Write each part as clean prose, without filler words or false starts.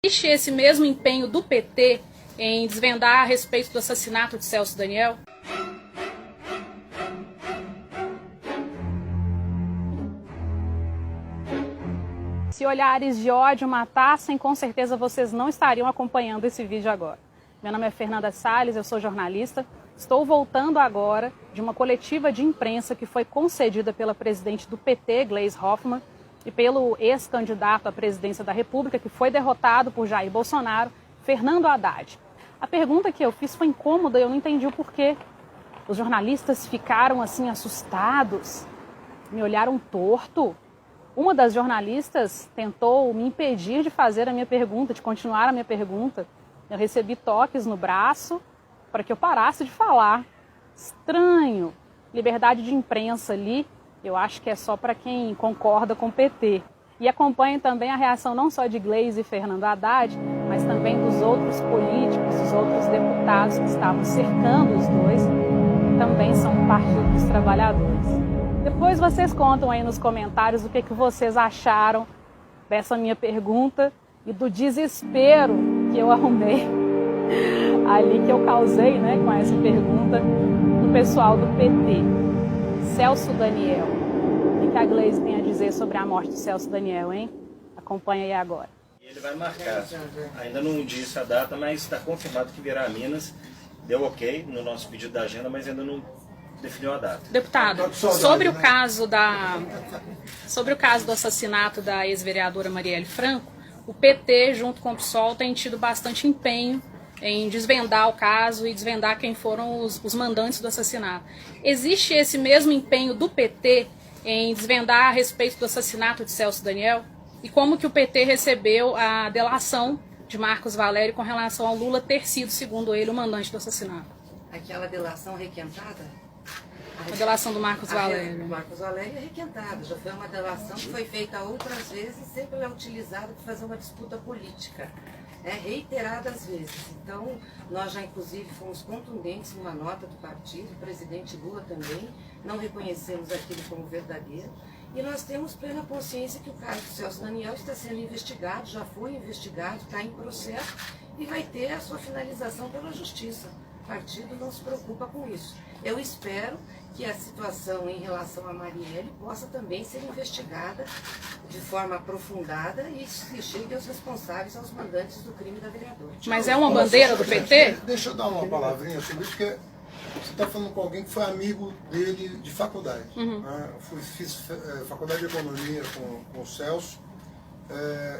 Existe esse mesmo empenho do PT em desvendar a respeito do assassinato de Celso Daniel? Se olhares de ódio matassem, com certeza vocês não estariam acompanhando esse vídeo agora. Meu nome é Fernanda Salles, eu sou jornalista. Estou voltando agora de uma coletiva de imprensa que foi concedida pela presidente do PT, Gleisi Hoffmann, e pelo ex-candidato à presidência da República, que foi derrotado por Jair Bolsonaro, Fernando Haddad. A pergunta que eu fiz foi incômoda e eu não entendi o porquê. Os jornalistas ficaram assim assustados, me olharam torto. Uma das jornalistas tentou me impedir de fazer a minha pergunta, de continuar a minha pergunta. Eu recebi toques no braço para que eu parasse de falar. Estranho. Liberdade de imprensa ali, eu acho que é só para quem concorda com o PT. E acompanhe também a reação não só de Gleisi e Fernando Haddad, mas também dos outros políticos, dos outros deputados que estavam cercando os dois, que também são do Partido dos Trabalhadores. Depois vocês contam aí nos comentários o que vocês acharam dessa minha pergunta e do desespero que eu arrumei ali, que eu causei, né, com essa pergunta no pessoal do PT. Celso Daniel. O que a Gleisi tem a dizer sobre a morte de Celso Daniel, hein? Acompanha aí agora. Ele vai marcar. Ainda não disse a data, mas está confirmado que virá a Minas. Deu ok no nosso pedido da agenda, mas ainda não definiu a data. Deputado, sobre o caso do assassinato da ex-vereadora Marielle Franco, o PT, junto com o PSOL, tem tido bastante empenho em desvendar o caso e desvendar quem foram os mandantes do assassinato. Existe esse mesmo empenho do PT em desvendar a respeito do assassinato de Celso Daniel? E como que o PT recebeu a delação de Marcos Valério com relação ao Lula ter sido, segundo ele, o mandante do assassinato? Aquela delação requentada? A delação do Marcos Valério. O Marcos Valério é requentada. Já foi uma delação que foi feita outras vezes e sempre é utilizada para fazer uma disputa política. Reiteradas vezes. Então, nós já inclusive fomos contundentes numa nota do partido, o presidente Lula também, não reconhecemos aquilo como verdadeiro, e nós temos plena consciência que o caso do Celso Daniel está sendo investigado, já foi investigado, está em processo e vai ter a sua finalização pela justiça. O partido não se preocupa com isso. Eu espero que a situação em relação a Marielle possa também ser investigada de forma aprofundada e se chegue aos responsáveis, aos mandantes do crime da vereadora. Mas é uma bandeira do PT? Deixa eu dar uma palavrinha sobre isso, porque você está falando com alguém que foi amigo dele de faculdade. Fiz faculdade de economia com o Celso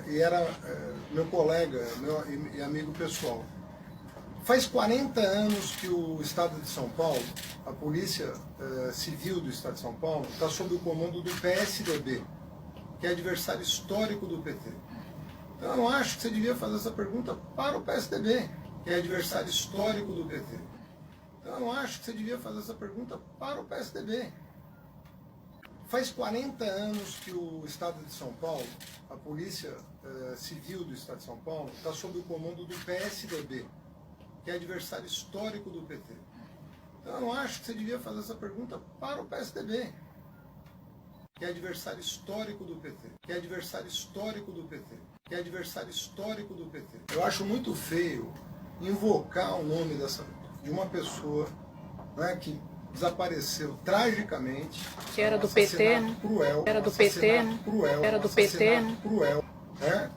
e era meu colega e amigo pessoal. Faz 40 anos que o Estado de São Paulo, a Polícia Civil do Estado de São Paulo, está sob o comando do PSDB, que é adversário histórico do PT. Então eu não acho que você devia fazer essa pergunta para o PSDB, que é adversário histórico do PT. Então eu não acho que você devia fazer essa pergunta para o PSDB. Faz 40 anos que o Estado de São Paulo, a Polícia Civil do Estado de São Paulo, está sob o comando do PSDB, que é adversário histórico do PT. Então eu não acho que você devia fazer essa pergunta para o PSDB, que é adversário histórico do PT, que é adversário histórico do PT, que é adversário histórico do PT. Eu acho muito feio invocar o nome de uma pessoa, né, que desapareceu tragicamente, que era do PT, né? Cruel, era do PT, né? Cruel, era do PT, né? Cruel, né?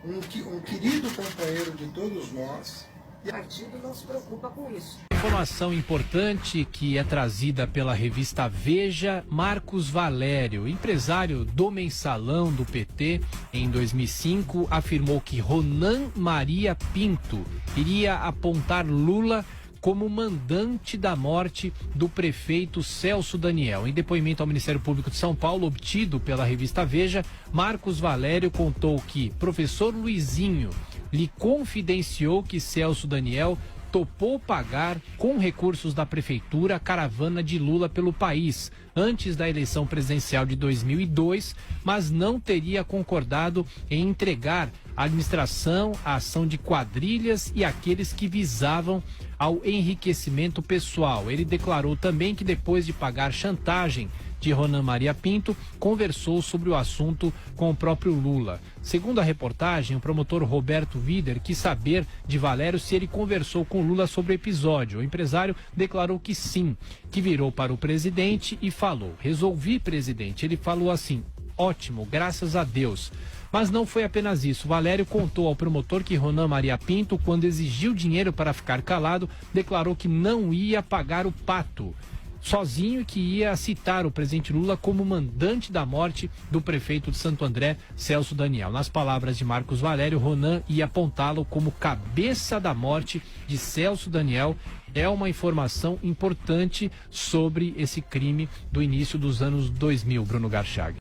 Um querido companheiro de todos nós. O partido não se preocupa com isso. Informação importante que é trazida pela revista Veja. Marcos Valério, empresário do mensalão do PT, em 2005, afirmou que Ronan Maria Pinto iria apontar Lula como mandante da morte do prefeito Celso Daniel. Em depoimento ao Ministério Público de São Paulo, obtido pela revista Veja, Marcos Valério contou que professor Luizinho lhe confidenciou que Celso Daniel topou pagar com recursos da prefeitura a caravana de Lula pelo país antes da eleição presidencial de 2002, mas não teria concordado em entregar a administração, a ação de quadrilhas e aqueles que visavam ao enriquecimento pessoal. Ele declarou também que depois de pagar chantagem de Ronan Maria Pinto, conversou sobre o assunto com o próprio Lula. Segundo a reportagem, o promotor Roberto Vider quis saber de Valério se ele conversou com Lula sobre o episódio. O empresário declarou que sim, que virou para o presidente e falou: resolvi, presidente. Ele falou assim: ótimo, graças a Deus. Mas não foi apenas isso. Valério contou ao promotor que Ronan Maria Pinto, quando exigiu dinheiro para ficar calado, declarou que não ia pagar o pato sozinho e que ia citar o presidente Lula como mandante da morte do prefeito de Santo André, Celso Daniel. Nas palavras de Marcos Valério, Ronan ia apontá-lo como cabeça da morte de Celso Daniel. É uma informação importante sobre esse crime do início dos anos 2000, Bruno Garchag.